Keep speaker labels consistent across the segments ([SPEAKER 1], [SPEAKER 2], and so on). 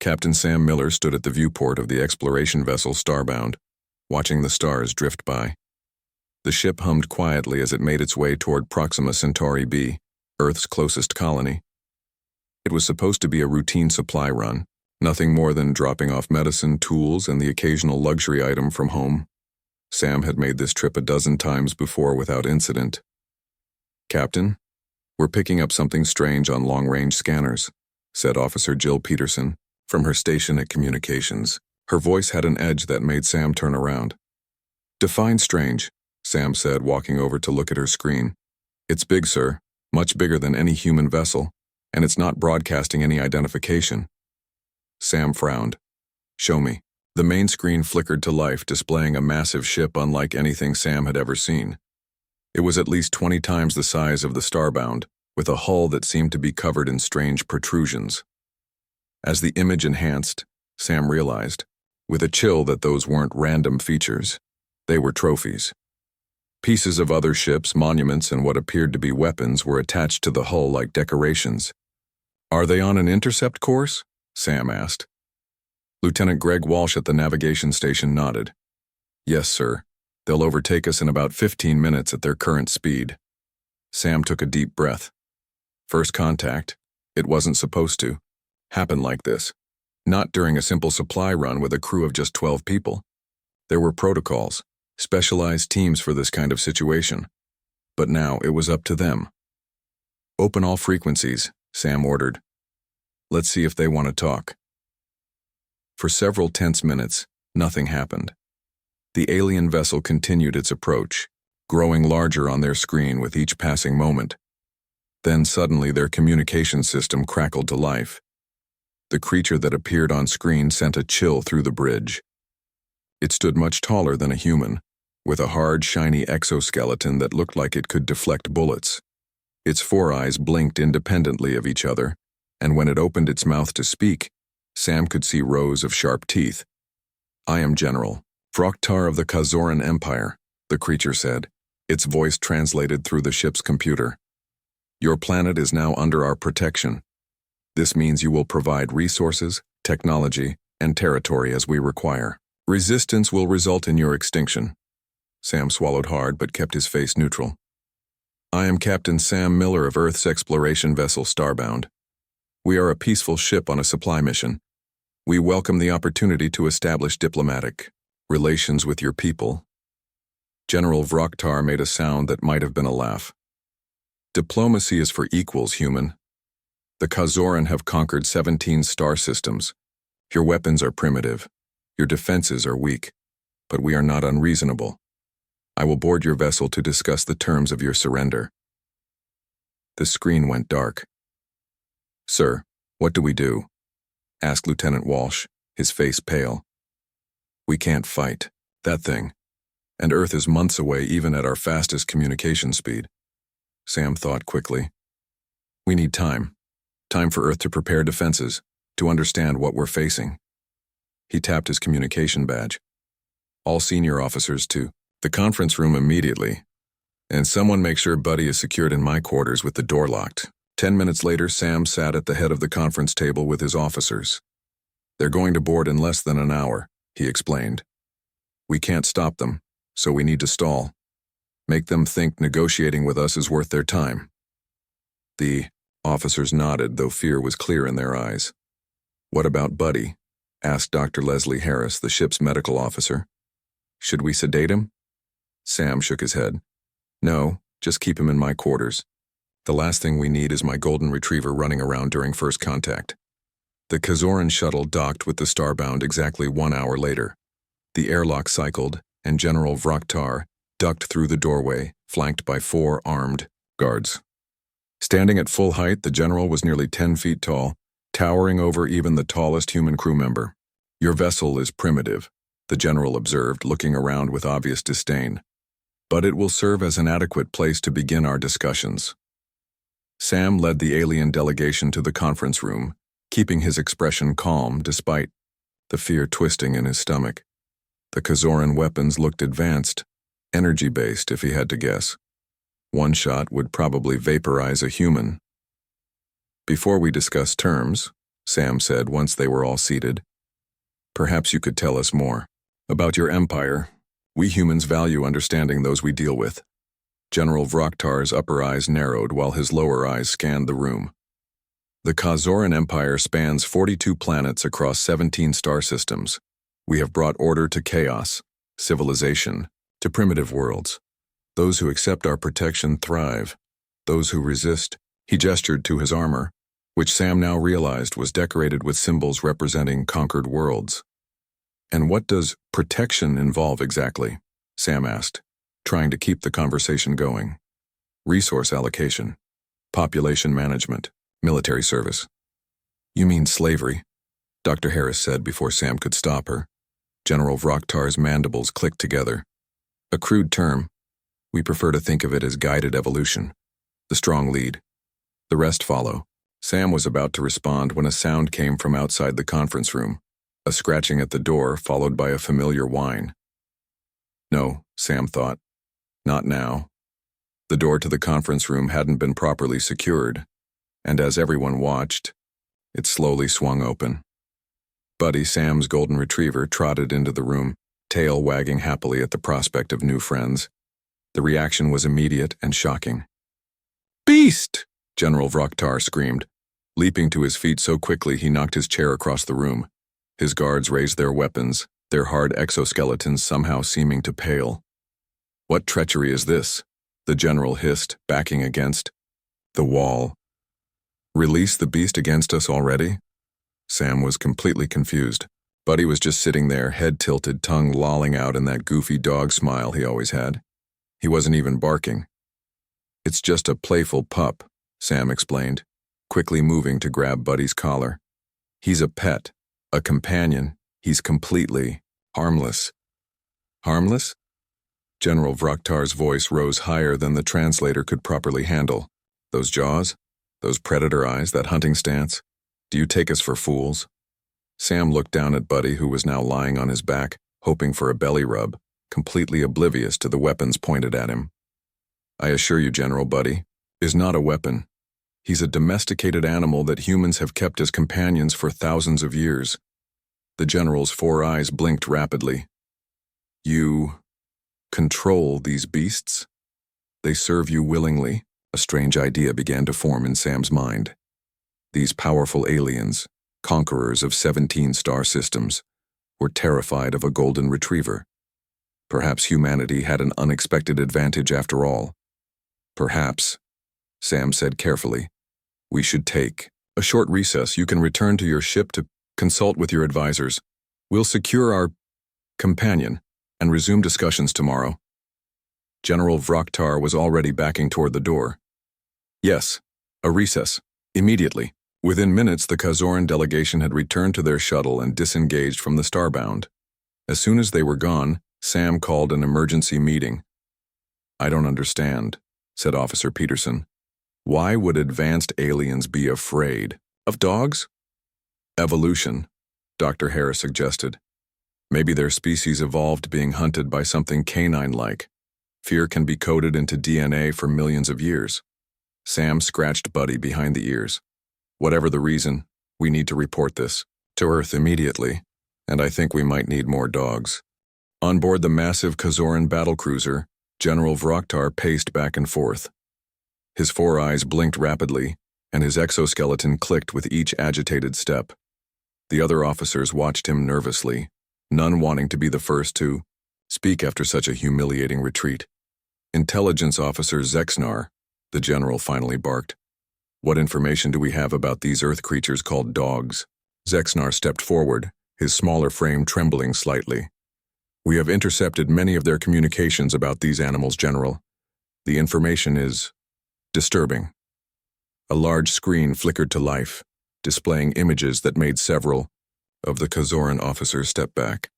[SPEAKER 1] Captain Sam Miller stood at the viewport of the exploration vessel Starbound, watching the stars drift by. The ship hummed quietly as it made its way toward Proxima Centauri b, Earth's closest colony. It was supposed to be a routine supply run, nothing more than dropping off medicine, tools, and the occasional luxury item from home. Sam had made this trip a dozen times before without incident. "Captain, we're picking up something strange on long-range scanners," said Officer Jill Peterson from her station at Communications. Her voice had an edge that made Sam turn around. "Define strange," Sam said, walking over to look at her screen. "It's big, sir, much bigger than any human vessel, and it's not broadcasting any identification." Sam frowned. "Show me." The main screen flickered to life, displaying a massive ship unlike anything Sam had ever seen. It was at least 20 times the size of the Starbound, with a hull that seemed to be covered in strange protrusions. As the image enhanced, Sam realized, with a chill, that those weren't random features. They were trophies. Pieces of other ships, monuments, and what appeared to be weapons were attached to the hull like decorations. "Are they on an intercept course?" Sam asked. Lieutenant Greg Walsh at the navigation station nodded. "Yes, sir. They'll overtake us in about 15 minutes at their current speed." Sam took a deep breath. First contact, it wasn't supposed to happen like this. Not during a simple supply run with a crew of just 12 people. There were protocols, specialized teams for this kind of situation. But now it was up to them. "Open all frequencies," Sam ordered. "Let's see if they want to talk." For several tense minutes, nothing happened. The alien vessel continued its approach, growing larger on their screen with each passing moment. Then suddenly their communication system crackled to life. The creature that appeared on screen sent a chill through the bridge. It stood much taller than a human, with a hard, shiny exoskeleton that looked like it could deflect bullets. Its four eyes blinked independently of each other, and when it opened its mouth to speak, Sam could see rows of sharp teeth. "I am General Vroktar of the Kazoran Empire," the creature said, its voice translated through the ship's computer. "Your planet is now under our protection. This means you will provide resources, technology, and territory as we require. Resistance will result in your extinction." Sam swallowed hard but kept his face neutral. "I am Captain Sam Miller of Earth's exploration vessel Starbound. We are a peaceful ship on a supply mission. We welcome the opportunity to establish diplomatic relations with your people." General Vroktar made a sound that might have been a laugh. "Diplomacy is for equals, human. The Kazoran have conquered 17 star systems. Your weapons are primitive. Your defenses are weak. But we are not unreasonable. I will board your vessel to discuss the terms of your surrender." The screen went dark. "Sir, what do we do?" asked Lieutenant Walsh, his face pale. "We can't fight that thing, and Earth is months away even at our fastest communication speed." Sam thought quickly. "We need time. Time for Earth to prepare defenses, to understand what we're facing." He tapped his communication badge. "All senior officers to the conference room immediately. And someone make sure Buddy is secured in my quarters with the door locked." 10 minutes later, Sam sat at the head of the conference table with his officers. "They're going to board in less than an hour," he explained. "We can't stop them, so we need to stall. Make them think negotiating with us is worth their time." The officers nodded, though fear was clear in their eyes. "What about Buddy?" asked Dr. Leslie Harris, the ship's medical officer. "Should we sedate him?" Sam shook his head. "No, just keep him in my quarters. The last thing we need is my golden retriever running around during first contact." The Kazoran shuttle docked with the Starbound exactly 1 hour later. The airlock cycled, and General Vroktar ducked through the doorway, flanked by 4 armed guards. Standing at full height, the general was nearly 10 feet tall, towering over even the tallest human crew member. "Your vessel is primitive," the general observed, looking around with obvious disdain. "But it will serve as an adequate place to begin our discussions." Sam led the alien delegation to the conference room, keeping his expression calm despite the fear twisting in his stomach. The Kazoran weapons looked advanced, energy-based if he had to guess. One shot would probably vaporize a human. "Before we discuss terms," Sam said once they were all seated. "Perhaps you could tell us more about your empire. We humans value understanding those we deal with." General Vroktar's upper eyes narrowed while his lower eyes scanned the room. "The Kazoran Empire spans 42 planets across 17 star systems. We have brought order to chaos, civilization, to primitive worlds. Those who accept our protection thrive. Those who resist," he gestured to his armor, which Sam now realized was decorated with symbols representing conquered worlds. "And what does protection involve exactly?" Sam asked, trying to keep the conversation going. "Resource allocation, population management, military service." "You mean slavery?" Dr. Harris said before Sam could stop her. General Vroktar's mandibles clicked together. "A crude term. We prefer to think of it as guided evolution. The strong lead. The rest follow." Sam was about to respond when a sound came from outside the conference room, a scratching at the door followed by a familiar whine. No, Sam thought. Not now. The door to the conference room hadn't been properly secured, and as everyone watched, it slowly swung open. Buddy, Sam's golden retriever, trotted into the room, tail wagging happily at the prospect of new friends. The reaction was immediate and shocking. "Beast!" General Vroktar screamed, leaping to his feet so quickly he knocked his chair across the room. His guards raised their weapons, their hard exoskeletons somehow seeming to pale. "What treachery is this?" the general hissed, backing against the wall. "Release the beast against us already?" Sam was completely confused. Buddy was just sitting there, head tilted, tongue lolling out in that goofy dog smile he always had. He wasn't even barking. "It's just a playful pup," Sam explained, quickly moving to grab Buddy's collar. "He's a pet, a companion. He's completely harmless." "Harmless?" General Vroktar's voice rose higher than the translator could properly handle. "Those jaws? Those predator eyes? That hunting stance? Do you take us for fools?" Sam looked down at Buddy, who was now lying on his back, hoping for a belly rub, completely oblivious to the weapons pointed at him. "I assure you, General, Buddy is not a weapon. He's a domesticated animal that humans have kept as companions for thousands of years." The general's 4 eyes blinked rapidly. "You control these beasts? They serve you willingly?" A strange idea began to form in Sam's mind. These powerful aliens, conquerors of 17 star systems, were terrified of a golden retriever. Perhaps humanity had an unexpected advantage after all. "Perhaps," Sam said carefully, "we should take a short recess. You can return to your ship to consult with your advisors. We'll secure our companion and resume discussions tomorrow." General Vroktar was already backing toward the door. "Yes, a recess, immediately." Within minutes, the Kazoran delegation had returned to their shuttle and disengaged from the Starbound. As soon as they were gone, Sam called an emergency meeting. "I don't understand," said Officer Peterson. "Why would advanced aliens be afraid of dogs?" "Evolution," Dr. Harris suggested. "Maybe their species evolved being hunted by something canine-like. Fear can be coded into DNA for millions of years." Sam scratched Buddy behind the ears. "Whatever the reason, we need to report this to Earth immediately, and I think we might need more dogs." On board the massive Kazoran battlecruiser, General Vroktar paced back and forth. His 4 eyes blinked rapidly, and his exoskeleton clicked with each agitated step. The other officers watched him nervously, none wanting to be the first to speak after such a humiliating retreat. "Intelligence Officer Zexnar," the general finally barked. "What information do we have about these Earth creatures called dogs?" Zexnar stepped forward, his smaller frame trembling slightly. "We have intercepted many of their communications about these animals, General. The information is disturbing." A large screen flickered to life, displaying images that made several of the Kazoran officers step back.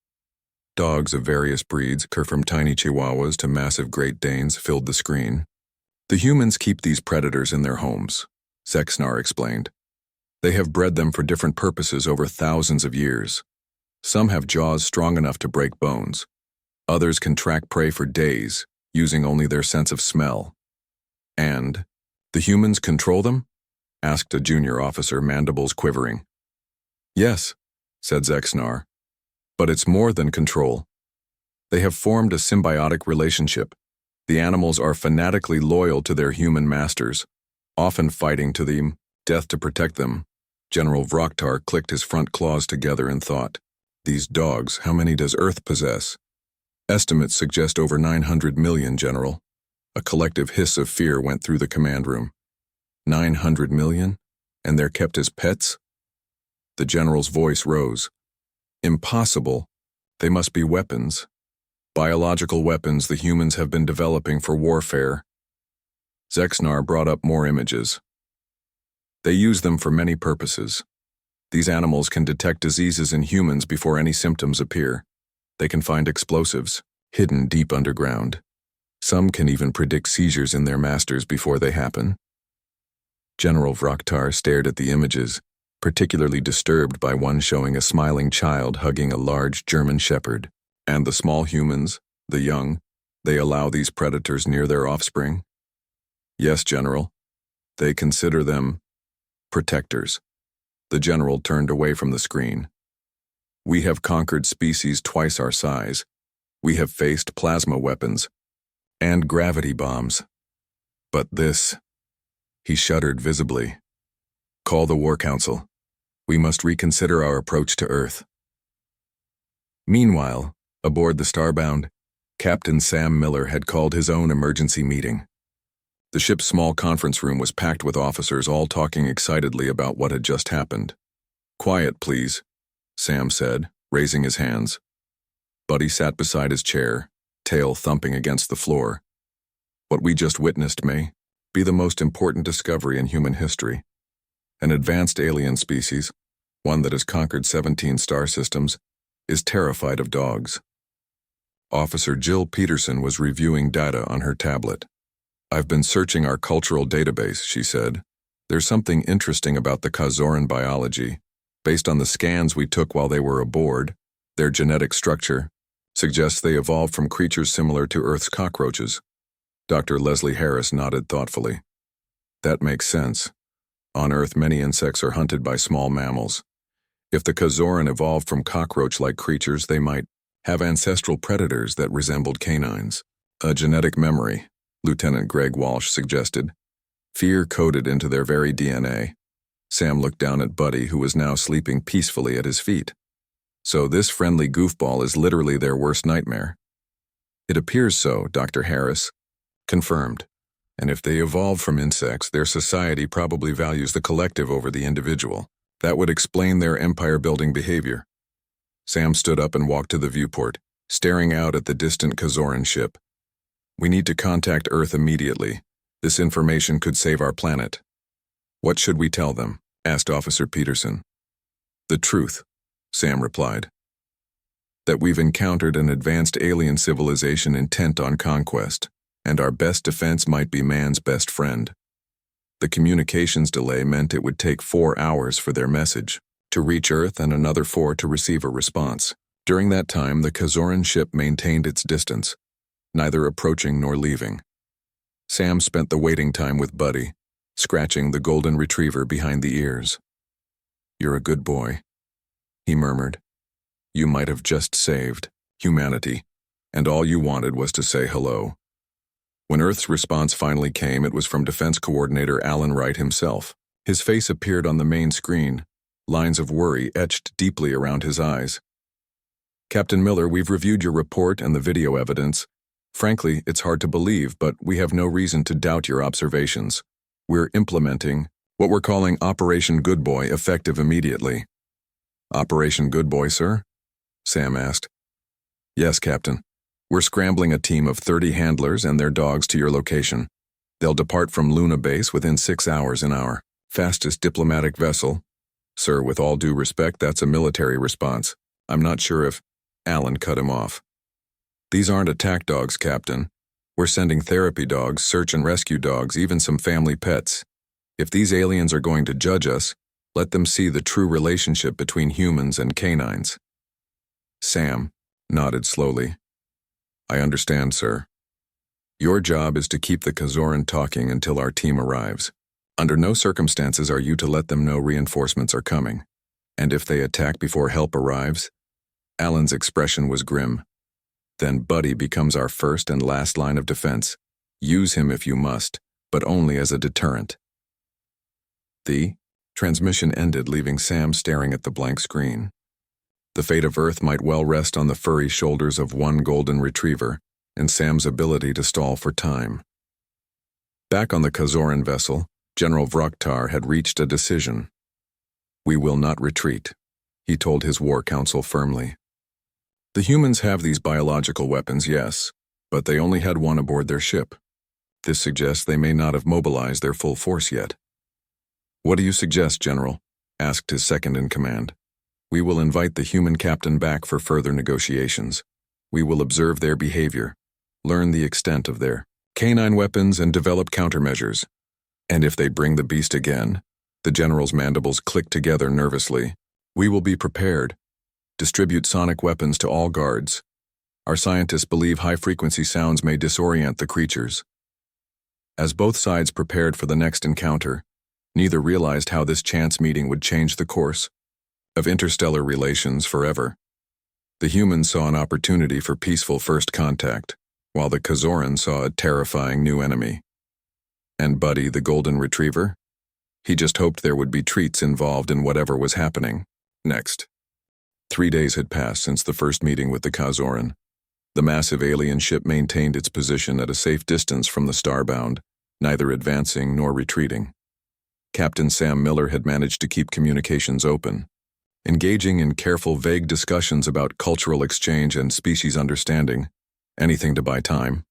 [SPEAKER 1] Dogs of various breeds, from tiny chihuahuas to massive Great Danes, filled the screen. "The humans keep these predators in their homes," Zexnar explained. "They have bred them for different purposes over thousands of years. Some have jaws strong enough to break bones. Others can track prey for days, using only their sense of smell." "And the humans control them?" asked a junior officer, mandibles quivering. Yes, said Zexnar, but it's more than control. They have formed a symbiotic relationship. The animals are fanatically loyal to their human masters, often fighting to the death to protect them. General Vroktar clicked his front claws together in thought. These dogs, how many does Earth possess? Estimates suggest over 900 million, General. A collective hiss of fear went through the command room. 900 million? And they're kept as pets? The general's voice rose. Impossible. They must be weapons. Biological weapons the humans have been developing for warfare. Zexnar brought up more images. They use them for many purposes. These animals can detect diseases in humans before any symptoms appear. They can find explosives, hidden deep underground. Some can even predict seizures in their masters before they happen. General Vroktar stared at the images, particularly disturbed by one showing a smiling child hugging a large German shepherd. And the small humans, the young, they allow these predators near their offspring? Yes, General. They consider them protectors. The general turned away from the screen. We have conquered species twice our size. We have faced plasma weapons and gravity bombs. But this... He shuddered visibly. Call the War Council. We must reconsider our approach to Earth. Meanwhile, aboard the Starbound, Captain Sam Miller had called his own emergency meeting. The ship's small conference room was packed with officers all talking excitedly about what had just happened. Quiet, please, Sam said, raising his hands. Buddy sat beside his chair, tail thumping against the floor. What we just witnessed may be the most important discovery in human history. An advanced alien species, one that has conquered 17 star systems, is terrified of dogs. Officer Jill Peterson was reviewing data on her tablet. I've been searching our cultural database, she said. There's something interesting about the Kazoran biology. Based on the scans we took while they were aboard, their genetic structure suggests they evolved from creatures similar to Earth's cockroaches. Dr. Leslie Harris nodded thoughtfully. That makes sense. On Earth, many insects are hunted by small mammals. If the Kazoran evolved from cockroach-like creatures, they might have ancestral predators that resembled canines. A genetic memory, Lieutenant Greg Walsh suggested. Fear coded into their very DNA. Sam looked down at Buddy, who was now sleeping peacefully at his feet. So this friendly goofball is literally their worst nightmare. It appears so, Dr. Harris. Confirmed. And if they evolved from insects, their society probably values the collective over the individual. That would explain their empire-building behavior. Sam stood up and walked to the viewport, staring out at the distant Kazoran ship. We need to contact Earth immediately. This information could save our planet. What should we tell them? Asked Officer Peterson. The truth, Sam replied. That we've encountered an advanced alien civilization intent on conquest, and our best defense might be man's best friend. The communications delay meant it would take 4 hours for their message to reach Earth and another 4 to receive a response. During that time, the Kazoran ship maintained its distance, neither approaching nor leaving. Sam spent the waiting time with Buddy, scratching the golden retriever behind the ears. You're a good boy, he murmured. You might have just saved humanity, and all you wanted was to say hello. When Earth's response finally came, it was from Defense Coordinator Alan Wright himself. His face appeared on the main screen, lines of worry etched deeply around his eyes. Captain Miller, we've reviewed your report and the video evidence. Frankly, it's hard to believe, but we have no reason to doubt your observations. We're implementing what we're calling Operation Good Boy, effective immediately. Operation Good Boy, sir? Sam asked. Yes, Captain. We're scrambling a team of 30 handlers and their dogs to your location. They'll depart from Luna Base within 6 hours in our fastest diplomatic vessel. Sir, with all due respect, that's a military response. I'm not sure if... Alan cut him off. These aren't attack dogs, Captain. We're sending therapy dogs, search and rescue dogs, even some family pets. If these aliens are going to judge us, let them see the true relationship between humans and canines. Sam nodded slowly. I understand, sir. Your job is to keep the Kazoran talking until our team arrives. Under no circumstances are you to let them know reinforcements are coming. And if they attack before help arrives? Alan's expression was grim. Then Buddy becomes our first and last line of defense. Use him if you must, but only as a deterrent. The transmission ended, leaving Sam staring at the blank screen. The fate of Earth might well rest on the furry shoulders of one golden retriever and Sam's ability to stall for time. Back on the Kazoran vessel, General Vroktar had reached a decision. "We will not retreat," he told his war council firmly. "The humans have these biological weapons, yes, but they only had one aboard their ship. This suggests they may not have mobilized their full force yet." "What do you suggest, General?" asked his second-in-command. "We will invite the human captain back for further negotiations. We will observe their behavior, learn the extent of their canine weapons, and develop countermeasures. And if they bring the beast again," the general's mandibles clicked together nervously, "we will be prepared. Distribute sonic weapons to all guards. Our scientists believe high-frequency sounds may disorient the creatures." As both sides prepared for the next encounter, neither realized how this chance meeting would change the course of interstellar relations forever. The humans saw an opportunity for peaceful first contact, while the Kazoran saw a terrifying new enemy. And Buddy, the golden retriever? He just hoped there would be treats involved in whatever was happening next. 3 days had passed since the first meeting with the Kazoran. The massive alien ship maintained its position at a safe distance from the Starbound, neither advancing nor retreating. Captain Sam Miller had managed to keep communications open, engaging in careful, vague discussions about cultural exchange and species understanding, anything to buy time.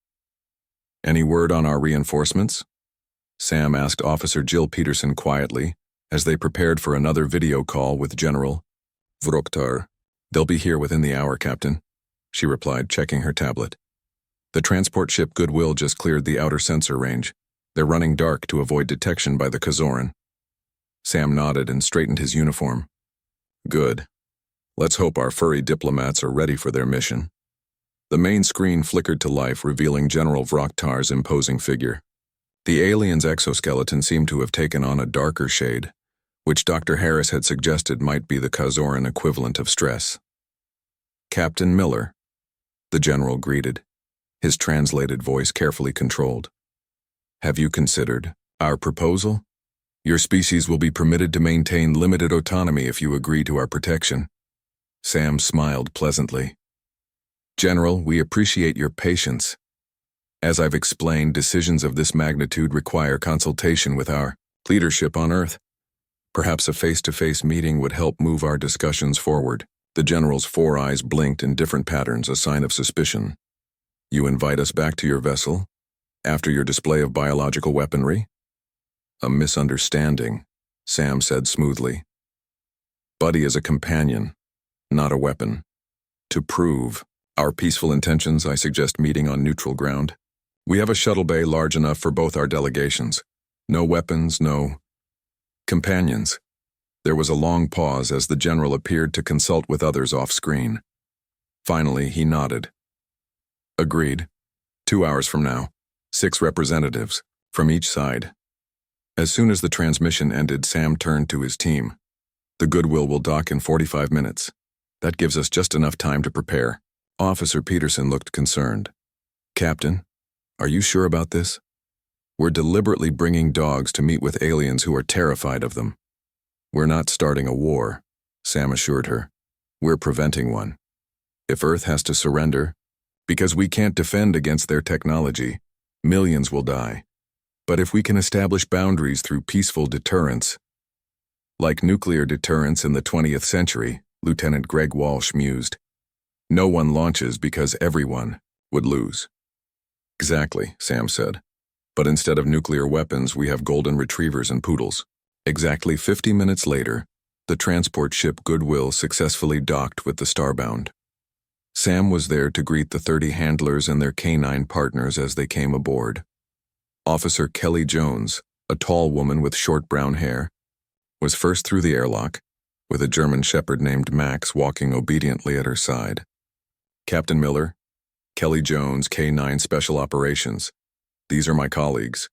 [SPEAKER 1] "Any word on our reinforcements?" Sam asked Officer Jill Peterson quietly, as they prepared for another video call with General Vroktar. "They'll be here within the hour, Captain," she replied, checking her tablet. "The transport ship Goodwill just cleared the outer sensor range. They're running dark to avoid detection by the Kazoran." Sam nodded and straightened his uniform. "Good. Let's hope our furry diplomats are ready for their mission." The main screen flickered to life, revealing General Vroktar's imposing figure. The alien's exoskeleton seemed to have taken on a darker shade, which Dr. Harris had suggested might be the Kazoran equivalent of stress. "Captain Miller," the general greeted, his translated voice carefully controlled. "Have you considered our proposal? Your species will be permitted to maintain limited autonomy if you agree to our protection." Sam smiled pleasantly. "General, we appreciate your patience. As I've explained, decisions of this magnitude require consultation with our leadership on Earth. Perhaps a face-to-face meeting would help move our discussions forward." The general's 4 eyes blinked in different patterns, a sign of suspicion. "You invite us back to your vessel? After your display of biological weaponry?" "A misunderstanding," Sam said smoothly. "Buddy is a companion, not a weapon. To prove our peaceful intentions, I suggest meeting on neutral ground. We have a shuttle bay large enough for both our delegations. No weapons, no companions." There was a long pause as the general appeared to consult with others off-screen. Finally, he nodded. "Agreed. 2 hours from now, 6 representatives, from each side." As soon as the transmission ended, Sam turned to his team. "The Goodwill will dock in 45 minutes. That gives us just enough time to prepare." Officer Peterson looked concerned. "Captain, are you sure about this? We're deliberately bringing dogs to meet with aliens who are terrified of them." "We're not starting a war," Sam assured her. "We're preventing one. If Earth has to surrender, because we can't defend against their technology, millions will die. But if we can establish boundaries through peaceful deterrence, like nuclear deterrence in the 20th century, Lieutenant Greg Walsh mused, no one launches because everyone would lose." "Exactly," Sam said. "But instead of nuclear weapons, we have golden retrievers and poodles." Exactly 50 minutes later, the transport ship Goodwill successfully docked with the Starbound. Sam was there to greet the 30 handlers and their canine partners as they came aboard. Officer Kelly Jones, a tall woman with short brown hair, was first through the airlock, with a German shepherd named Max walking obediently at her side. "Captain Miller, Kelly Jones, K9 Special Operations. These are my colleagues."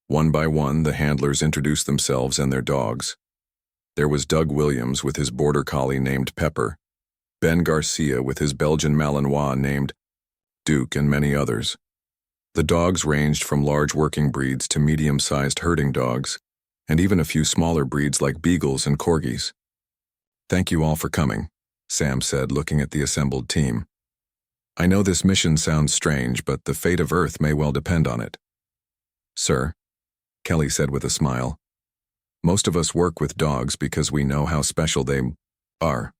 [SPEAKER 1] One by one, the handlers introduced themselves and their dogs. There was Doug Williams with his border collie named Pepper, Ben Garcia with his Belgian Malinois named Duke, and many others. The dogs ranged from large working breeds to medium-sized herding dogs, and even a few smaller breeds like beagles and corgis. "Thank you all for coming," Sam said, looking at the assembled team. "I know this mission sounds strange, but the fate of Earth may well depend on it." "Sir," Kelly said with a smile, "most of us work with dogs because we know how special they are.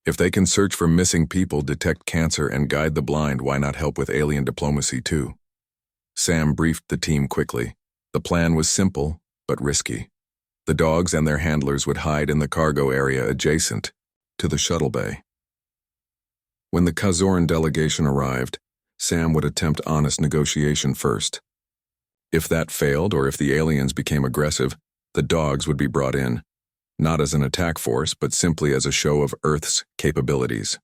[SPEAKER 1] If they can search for missing people, detect cancer, and guide the blind, why not help with alien diplomacy too?" Sam briefed the team quickly. The plan was simple, but risky. The dogs and their handlers would hide in the cargo area adjacent to the shuttle bay. When the Kazoran delegation arrived, Sam would attempt honest negotiation first. If that failed, or if the aliens became aggressive, the dogs would be brought in, not as an attack force, but simply as a show of Earth's capabilities.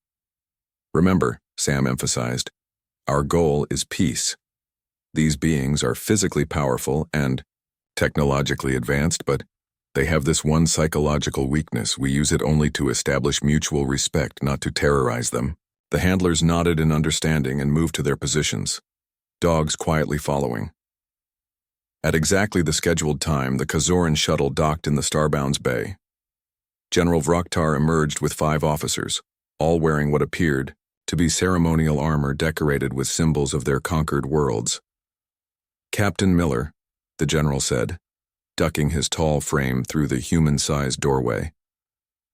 [SPEAKER 1] "Remember," Sam emphasized, "our goal is peace. These beings are physically powerful and technologically advanced, but they have this one psychological weakness. We use it only to establish mutual respect, not to terrorize them." The handlers nodded in understanding and moved to their positions, dogs quietly following. At exactly the scheduled time, the Kazoran shuttle docked in the Starbound's bay. General Vroktar emerged with 5 officers, all wearing what appeared to be ceremonial armor decorated with symbols of their conquered worlds. "Captain Miller," the general said, ducking his tall frame through the human-sized doorway,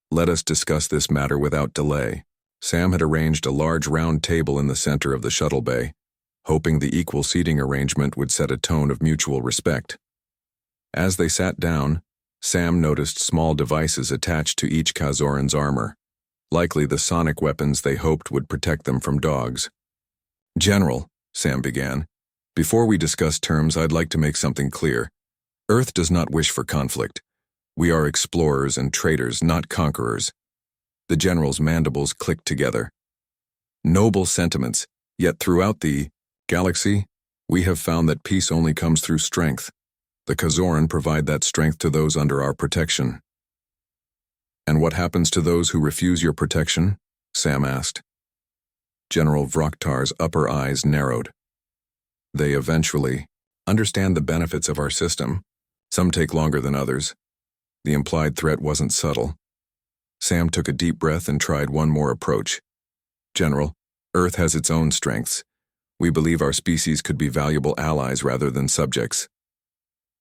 [SPEAKER 1] "let us discuss this matter without delay." Sam had arranged a large round table in the center of the shuttle bay, hoping the equal seating arrangement would set a tone of mutual respect. As they sat down, Sam noticed small devices attached to each Kazoran's armor, likely the sonic weapons they hoped would protect them from dogs. "General," Sam began, "before we discuss terms, I'd like to make something clear. Earth does not wish for conflict. We are explorers and traders, not conquerors." The general's mandibles clicked together. "Noble sentiments, yet throughout the galaxy, we have found that peace only comes through strength. The Kazoran provide that strength to those under our protection." "And what happens to those who refuse your protection?" Sam asked. General Vroktar's upper eyes narrowed. "They eventually understand the benefits of our system. Some take longer than others." The implied threat wasn't subtle. Sam took a deep breath and tried one more approach. "General, Earth has its own strengths. We believe our species could be valuable allies rather than subjects."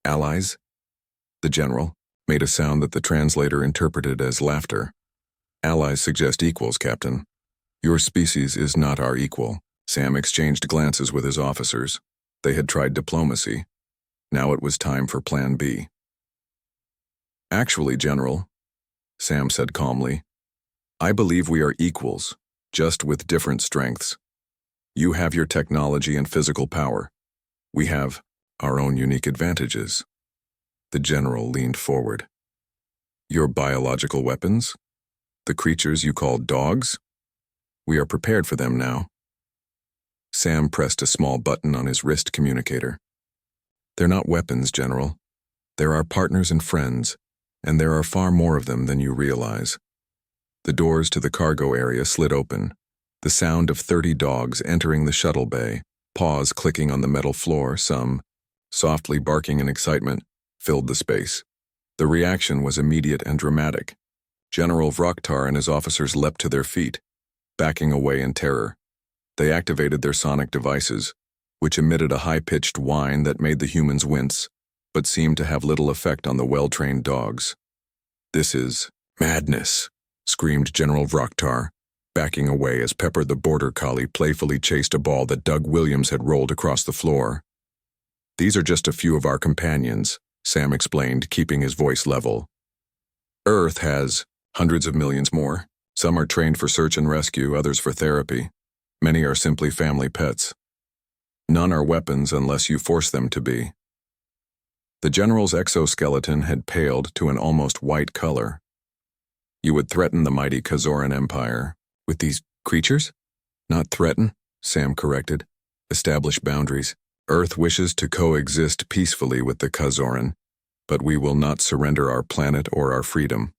[SPEAKER 1] "Allies?" The general made a sound that the translator interpreted as laughter. "Allies suggest equals, Captain. Your species is not our equal." Sam exchanged glances with his officers. They had tried diplomacy. Now it was time for Plan B. "Actually, General," Sam said calmly, "I believe we are equals, just with different strengths. You have your technology and physical power. We have our own unique advantages." The general leaned forward. "Your biological weapons? The creatures you call dogs? We are prepared for them now." Sam pressed a small button on his wrist communicator. "They're not weapons, General. They're our partners and friends, and there are far more of them than you realize." The doors to the cargo area slid open, the sound of 30 dogs entering the shuttle bay, paws clicking on the metal floor, some softly barking in excitement, filled the space. The reaction was immediate and dramatic. General Vroktar and his officers leapt to their feet, backing away in terror. They activated their sonic devices, which emitted a high-pitched whine that made the humans wince, but seemed to have little effect on the well-trained dogs. "This is madness," screamed General Vroktar, backing away as Pepper the border collie playfully chased a ball that Doug Williams had rolled across the floor. "These are just a few of our companions," Sam explained, keeping his voice level. "Earth has hundreds of millions more. Some are trained for search and rescue, others for therapy. Many are simply family pets. None are weapons unless you force them to be." The general's exoskeleton had paled to an almost white color. "You would threaten the mighty Kazoran Empire with these creatures?" "Not threaten," Sam corrected. "Establish boundaries. Earth wishes to coexist peacefully with the Kazoran, but we will not surrender our planet or our freedom."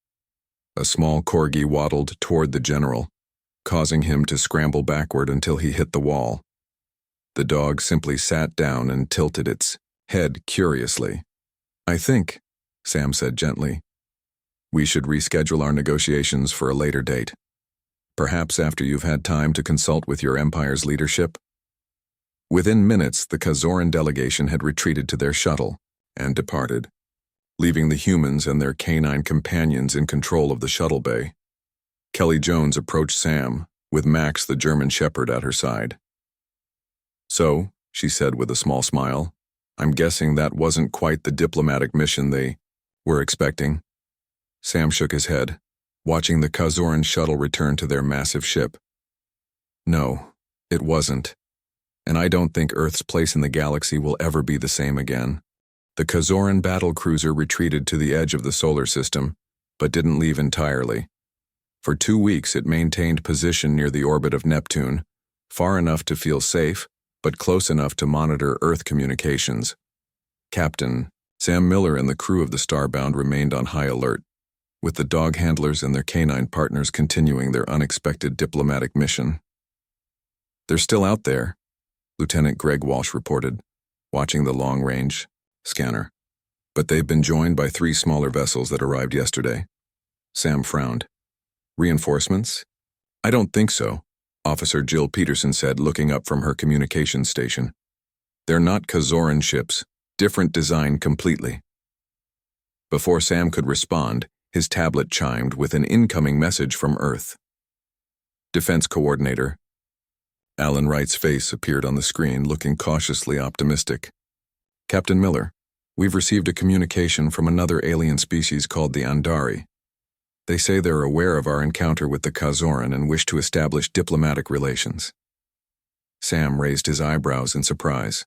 [SPEAKER 1] A small corgi waddled toward the general, causing him to scramble backward until he hit the wall. The dog simply sat down and tilted its head curiously. "I think," Sam said gently, "we should reschedule our negotiations for a later date. Perhaps after you've had time to consult with your empire's leadership." Within minutes, the Kazoran delegation had retreated to their shuttle and departed, leaving the humans and their canine companions in control of the shuttle bay. Kelly Jones approached Sam, with Max the German Shepherd at her side. "So," she said with a small smile, "I'm guessing that wasn't quite the diplomatic mission they were expecting." Sam shook his head, watching the Kazoran shuttle return to their massive ship. "No, it wasn't. And I don't think Earth's place in the galaxy will ever be the same again." The Kazoran battle cruiser retreated to the edge of the solar system, but didn't leave entirely. For 2 weeks it maintained position near the orbit of Neptune, far enough to feel safe, but close enough to monitor Earth communications. Captain Sam Miller and the crew of the Starbound remained on high alert, with the dog handlers and their canine partners continuing their unexpected diplomatic mission. "They're still out there," Lieutenant Greg Walsh reported, watching the long-range scanner. "But they've been joined by 3 smaller vessels that arrived yesterday." Sam frowned. "Reinforcements?" "I don't think so," Officer Jill Peterson said, looking up from her communications station. "They're not Kazoran ships, different design completely." Before Sam could respond, his tablet chimed with an incoming message from Earth. "Defense Coordinator." Alan Wright's face appeared on the screen, looking cautiously optimistic. "Captain Miller, we've received a communication from another alien species called the Andari. They say they're aware of our encounter with the Kazoran and wish to establish diplomatic relations." Sam raised his eyebrows in surprise.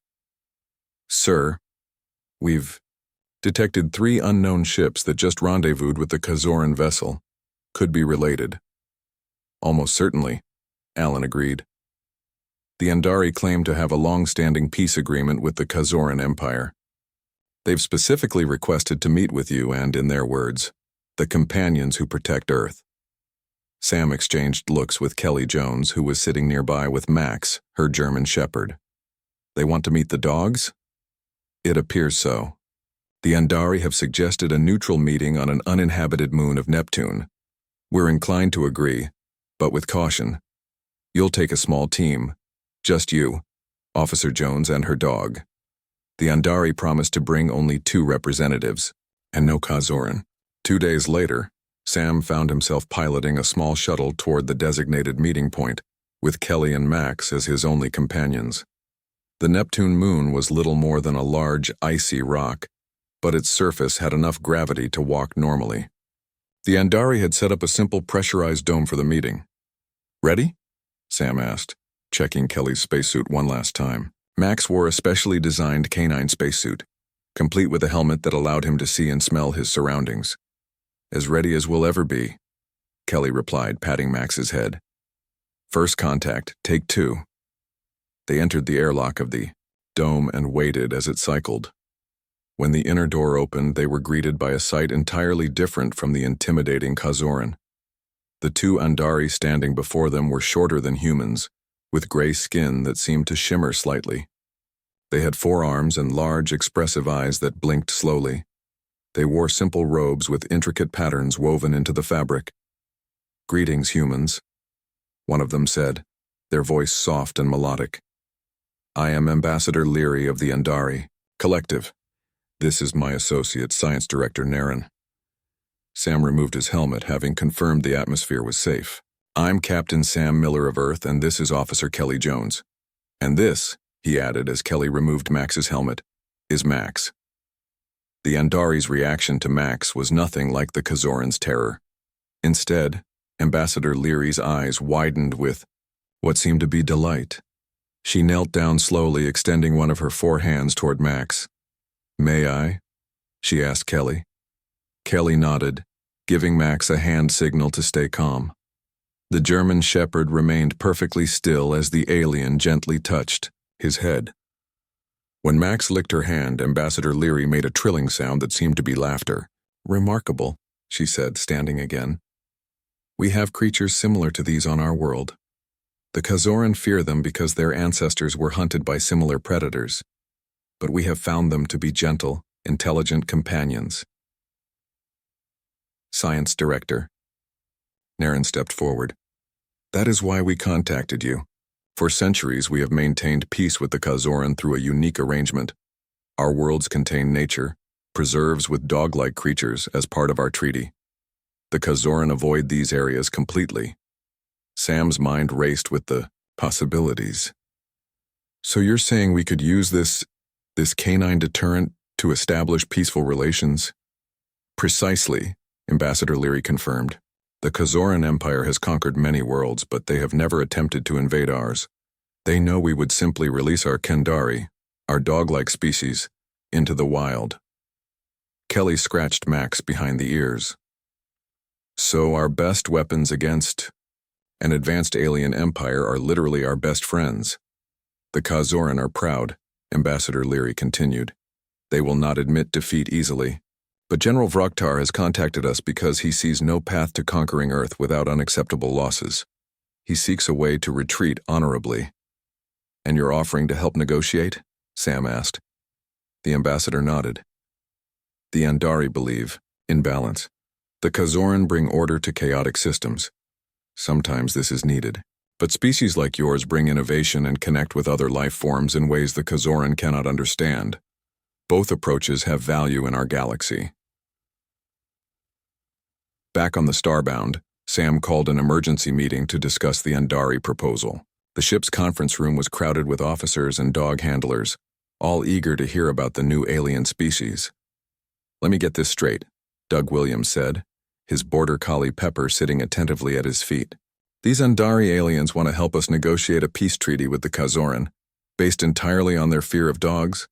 [SPEAKER 1] "Sir, we've detected 3 unknown ships that just rendezvoused with the Kazoran vessel. Could be related." "Almost certainly," Alan agreed. "The Andari claim to have a long-standing peace agreement with the Kazoran Empire. They've specifically requested to meet with you and, in their words, the companions who protect Earth." Sam exchanged looks with Kelly Jones, who was sitting nearby with Max, her German Shepherd. "They want to meet the dogs?" "It appears so. The Andari have suggested a neutral meeting on an uninhabited moon of Neptune. We're inclined to agree, but with caution. You'll take a small team. Just you, Officer Jones and her dog. The Andari promised to bring only 2 representatives, and no Kazoran." 2 days later, Sam found himself piloting a small shuttle toward the designated meeting point, with Kelly and Max as his only companions. The Neptune moon was little more than a large, icy rock, but its surface had enough gravity to walk normally. The Andari had set up a simple pressurized dome for the meeting. "Ready?" Sam asked, checking Kelly's spacesuit one last time. Max wore a specially designed canine spacesuit, complete with a helmet that allowed him to see and smell his surroundings. "As ready as we'll ever be," Kelly replied, patting Max's head. "First contact, take 2. They entered the airlock of the dome and waited as it cycled. When the inner door opened, they were greeted by a sight entirely different from the intimidating Kazoran. The 2 Andari standing before them were shorter than humans, with gray skin that seemed to shimmer slightly. They had 4 arms and large, expressive eyes that blinked slowly. They wore simple robes with intricate patterns woven into the fabric. "Greetings, humans," one of them said, their voice soft and melodic. "I am Ambassador Leary of the Andari Collective. This is my associate, Science Director Narration." Sam removed his helmet, having confirmed the atmosphere was safe. "I'm Captain Sam Miller of Earth, and this is Officer Kelly Jones. And this," he added as Kelly removed Max's helmet, "is Max." The Andari's reaction to Max was nothing like the Kazoran's terror. Instead, Ambassador Leary's eyes widened with what seemed to be delight. She knelt down slowly, extending one of her 4 hands toward Max. "May I?" she asked Kelly. Kelly nodded, giving Max a hand signal to stay calm. The German Shepherd remained perfectly still as the alien gently touched his head. When Max licked her hand, Ambassador Leary made a trilling sound that seemed to be laughter. "Remarkable," she said, standing again. We have creatures similar to these on our world. The Kazoran fear them because their ancestors were hunted by similar predators, but we have found them to be gentle, intelligent companions. Science Director. Naren stepped forward. That is why we contacted you. For centuries we have maintained peace with the Kazoran through a unique arrangement. Our worlds contain nature, preserves with dog-like creatures as part of our treaty. The Kazoran avoid these areas completely. Sam's mind raced with the possibilities. So you're saying we could use this canine deterrent to establish peaceful relations? Precisely, Ambassador Leary confirmed. The Kazoran Empire has conquered many worlds, but they have never attempted to invade ours. They know we would simply release our Kendari, our dog-like species, into the wild. Kelly scratched Max behind the ears. So our best weapons against an advanced alien empire are literally our best friends. The Kazoran are proud, Ambassador Leary continued. They will not admit defeat easily. But General Vroktar has contacted us because he sees no path to conquering Earth without unacceptable losses. He seeks a way to retreat honorably. And you're offering to help negotiate? Sam asked. The ambassador nodded. The Andari believe in balance. The Kazoran bring order to chaotic systems. Sometimes this is needed. But species like yours bring innovation and connect with other life forms in ways the Kazoran cannot understand. Both approaches have value in our galaxy. Back on the Starbound, Sam called an emergency meeting to discuss the Andari proposal. The ship's conference room was crowded with officers and dog handlers, all eager to hear about the new alien species. Let me get this straight, Doug Williams said, his border collie Pepper sitting attentively at his feet. These Andari aliens want to help us negotiate a peace treaty with the Kazoran, based entirely on their fear of dogs?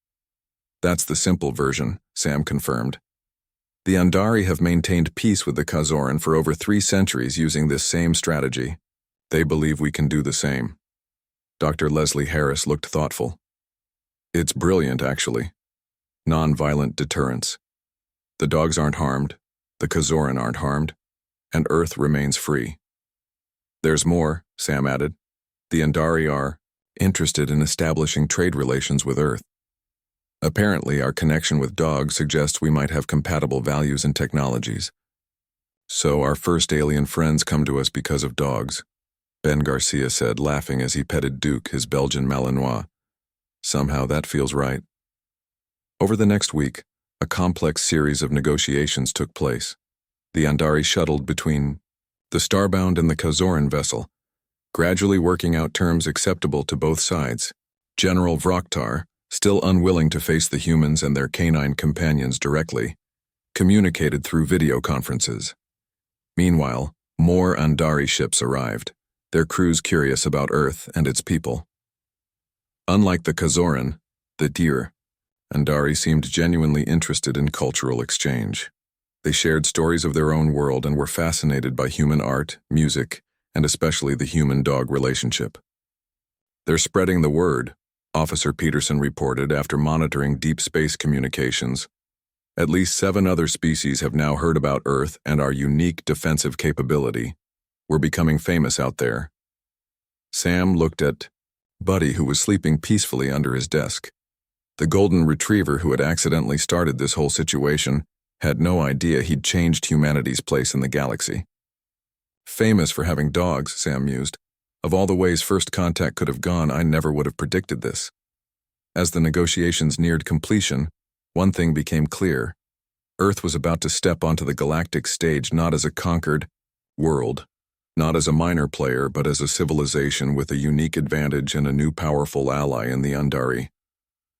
[SPEAKER 1] That's the simple version, Sam confirmed. The Andari have maintained peace with the Kazoran for over 3 centuries using this same strategy. They believe we can do the same. Dr. Leslie Harris looked thoughtful. It's brilliant, actually. Non-violent deterrence. The dogs aren't harmed, the Kazoran aren't harmed, and Earth remains free. There's more, Sam added. The Andari are interested in establishing trade relations with Earth. Apparently, our connection with dogs suggests we might have compatible values and technologies. So our first alien friends come to us because of dogs, Ben Garcia said, laughing as he petted Duke, his Belgian Malinois. Somehow that feels right. Over the next week, a complex series of negotiations took place. The Andari shuttled between the Starbound and the Kazoran vessel, gradually working out terms acceptable to both sides. General Vroktar, still unwilling to face the humans and their canine companions directly, communicated through video conferences. Meanwhile, more Andari ships arrived, their crews curious about Earth and its people. Unlike the Kazoran, the deer, Andari seemed genuinely interested in cultural exchange. They shared stories of their own world and were fascinated by human art, music, and especially the human-dog relationship. They're spreading the word, Officer Peterson reported after monitoring deep space communications. At least 7 other species have now heard about Earth and our unique defensive capability. We're becoming famous out there. Sam looked at Buddy, who was sleeping peacefully under his desk. The golden retriever who had accidentally started this whole situation had no idea he'd changed humanity's place in the galaxy. Famous for having dogs, Sam mused. Of all the ways first contact could have gone, I never would have predicted this. As the negotiations neared completion, one thing became clear. Earth was about to step onto the galactic stage not as a conquered world, not as a minor player, but as a civilization with a unique advantage and a new powerful ally in the Andari.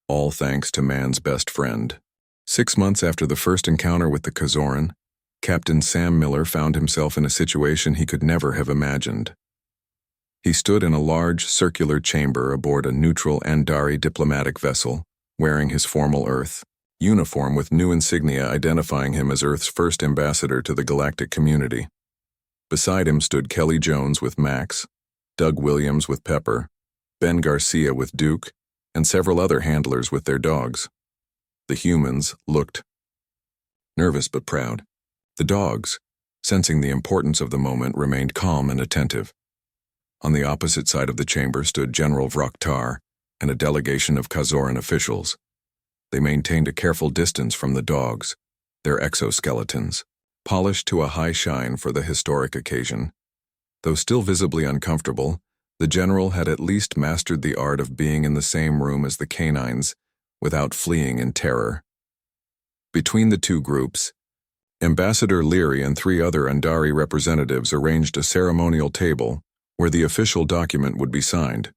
[SPEAKER 1] All thanks to man's best friend. 6 months after the first encounter with the Kazoran, Captain Sam Miller found himself in a situation he could never have imagined. He stood in a large, circular chamber aboard a neutral Andari diplomatic vessel, wearing his formal Earth uniform with new insignia identifying him as Earth's first ambassador to the galactic community. Beside him stood Kelly Jones with Max, Doug Williams with Pepper, Ben Garcia with Duke, and several other handlers with their dogs. The humans looked nervous but proud. The dogs, sensing the importance of the moment, remained calm and attentive. On the opposite side of the chamber stood General Vroktar and a delegation of Kazoran officials. They maintained a careful distance from the dogs, their exoskeletons, polished to a high shine for the historic occasion. Though still visibly uncomfortable, the general had at least mastered the art of being in the same room as the canines without fleeing in terror. Between the two groups, Ambassador Leary and 3 other Andari representatives arranged a ceremonial table where the official document would be signed,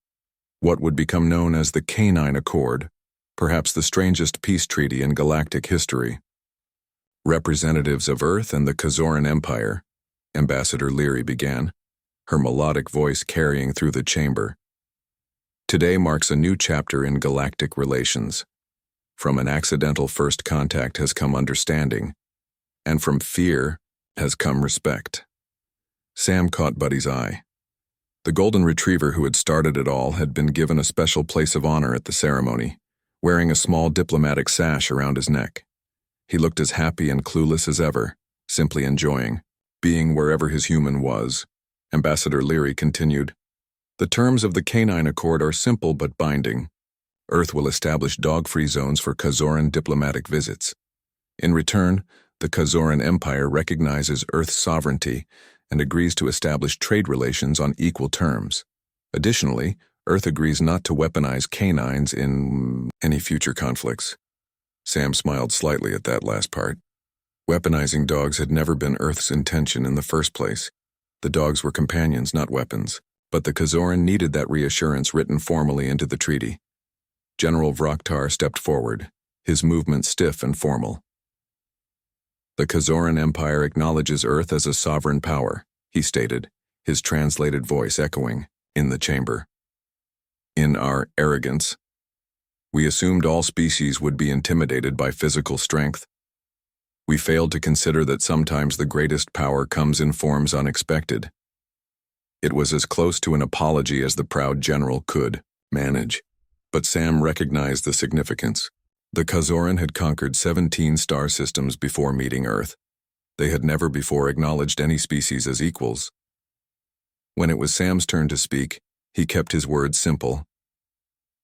[SPEAKER 1] what would become known as the Canine Accord, perhaps the strangest peace treaty in galactic history. Representatives of Earth and the Kazoran Empire, Ambassador Leary began, her melodic voice carrying through the chamber. Today marks a new chapter in galactic relations. From an accidental first contact has come understanding, and from fear has come respect. Sam caught Buddy's eye. The golden retriever who had started it all had been given a special place of honor at the ceremony, wearing a small diplomatic sash around his neck. He looked as happy and clueless as ever, simply enjoying being wherever his human was. Ambassador Leary continued, "The terms of the Canine Accord are simple but binding. Earth will establish dog-free zones for Kazoran diplomatic visits. In return, the Kazoran Empire recognizes Earth's sovereignty and agrees to establish trade relations on equal terms. Additionally, Earth agrees not to weaponize canines in any future conflicts." Sam smiled slightly at that last part. Weaponizing dogs had never been Earth's intention in the first place. The dogs were companions, not weapons, but the Kazoran needed that reassurance written formally into the treaty. General Vroktar stepped forward, his movement stiff and formal. "The Kazoran Empire acknowledges Earth as a sovereign power," he stated, his translated voice echoing in the chamber. "In our arrogance, we assumed all species would be intimidated by physical strength. We failed to consider that sometimes the greatest power comes in forms unexpected." It was as close to an apology as the proud general could manage, but Sam recognized the significance. The Kazoran had conquered 17 star systems before meeting Earth. They had never before acknowledged any species as equals. When it was Sam's turn to speak, he kept his words simple.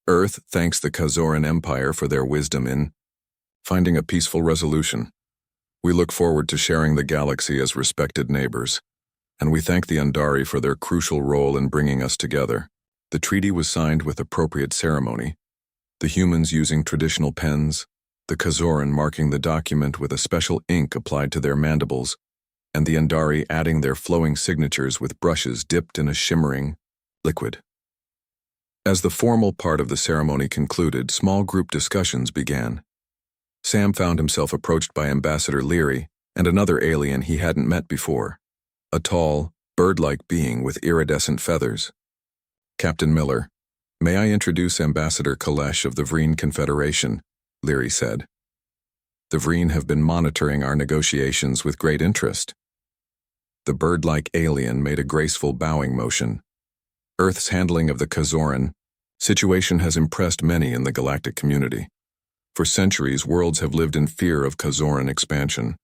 [SPEAKER 1] "Earth thanks the Kazoran Empire for their wisdom in finding a peaceful resolution. We look forward to sharing the galaxy as respected neighbors, and we thank the Andari for their crucial role in bringing us together." The treaty was signed with appropriate ceremony, the humans using traditional pens, the Kazoran marking the document with a special ink applied to their mandibles, and the Andari adding their flowing signatures with brushes dipped in a shimmering liquid. As the formal part of the ceremony concluded, small group discussions began. Sam found himself approached by Ambassador Leary and another alien he hadn't met before, a tall, bird-like being with iridescent feathers. "Captain Miller, may I introduce Ambassador Kalesh of the Vreen Confederation," Leary said. "The Vreen have been monitoring our negotiations with great interest." The bird-like alien made a graceful bowing motion. Earth's handling of the Kazoran situation has impressed many in the galactic community. For centuries, worlds have lived in fear of Kazoran expansion.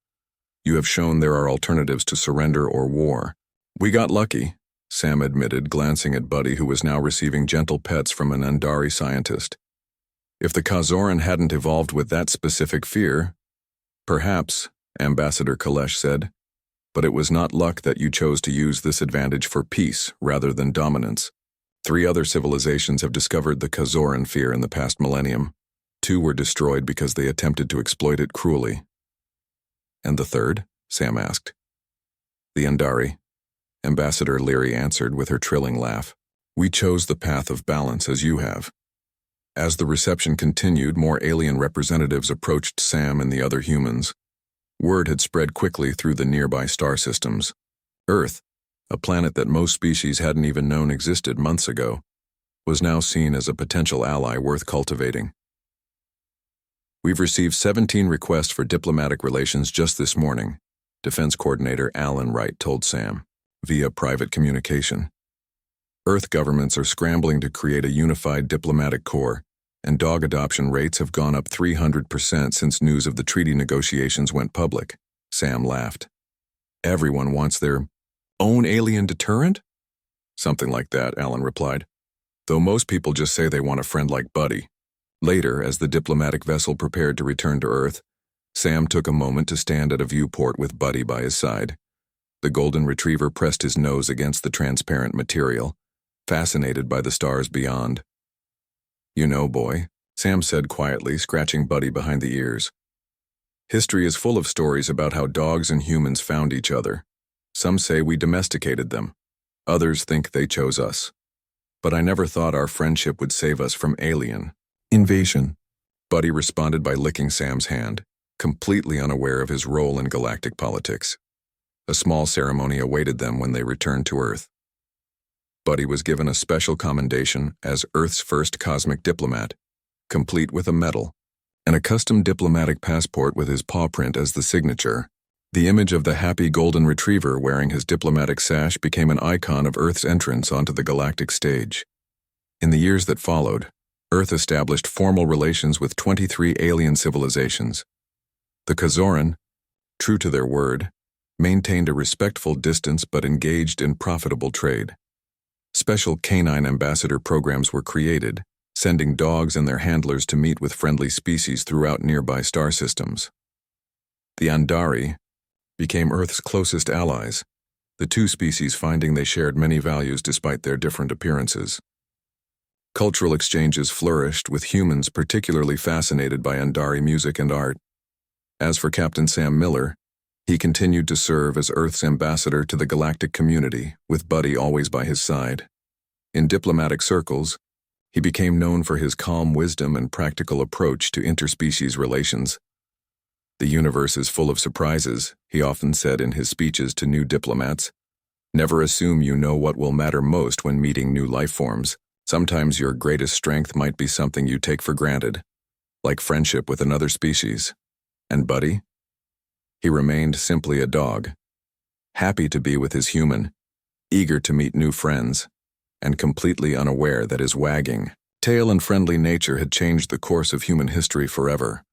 [SPEAKER 1] You have shown there are alternatives to surrender or war. "We got lucky," Sam admitted, glancing at Buddy, who was now receiving gentle pets from an Andari scientist. "If the Kazoran hadn't evolved with that specific fear, perhaps," Ambassador Kalesh said, "but it was not luck that you chose to use this advantage for peace rather than dominance. 3 other civilizations have discovered the Kazoran fear in the past millennium. 2 were destroyed because they attempted to exploit it cruelly." "And the third?" Sam asked. "The Andari," Ambassador Leary answered with her trilling laugh. "We chose the path of balance as you have." As the reception continued, more alien representatives approached Sam and the other humans. Word had spread quickly through the nearby star systems. Earth, a planet that most species hadn't even known existed months ago, was now seen as a potential ally worth cultivating. "We've received 17 requests for diplomatic relations just this morning," Defense Coordinator Alan Wright told Sam, via private communication. "Earth governments are scrambling to create a unified diplomatic corps, and dog adoption rates have gone up 300% since news of the treaty negotiations went public." Sam laughed. Everyone wants their own alien deterrent? Something like that, Alan replied, though most people just say they want a friend like Buddy. Later, as the diplomatic vessel prepared to return to Earth, Sam took a moment to stand at a viewport with Buddy by his side. The golden retriever pressed his nose against the transparent material, fascinated by the stars beyond. "You know, boy," Sam said quietly, scratching Buddy behind the ears. "History is full of stories about how dogs and humans found each other. Some say we domesticated them. Others think they chose us. But I never thought our friendship would save us from alien invasion." Buddy responded by licking Sam's hand, completely unaware of his role in galactic politics. A small ceremony awaited them when they returned to Earth. Buddy was given a special commendation as Earth's first cosmic diplomat, complete with a medal, and a custom diplomatic passport with his paw print as the signature. The image of the happy golden retriever wearing his diplomatic sash became an icon of Earth's entrance onto the galactic stage. In the years that followed, Earth established formal relations with 23 alien civilizations. The Kazoran, true to their word, maintained a respectful distance but engaged in profitable trade. Special canine ambassador programs were created, sending dogs and their handlers to meet with friendly species throughout nearby star systems. The Andari became Earth's closest allies, the two species finding they shared many values despite their different appearances. Cultural exchanges flourished, with humans particularly fascinated by Andari music and art. As for Captain Sam Miller, he continued to serve as Earth's ambassador to the galactic community, with Buddy always by his side. In diplomatic circles, he became known for his calm wisdom and practical approach to interspecies relations. "The universe is full of surprises," he often said in his speeches to new diplomats. "Never assume you know what will matter most when meeting new life forms. Sometimes your greatest strength might be something you take for granted, like friendship with another species." And Buddy? He remained simply a dog, happy to be with his human, eager to meet new friends, and completely unaware that his wagging tail and friendly nature had changed the course of human history forever.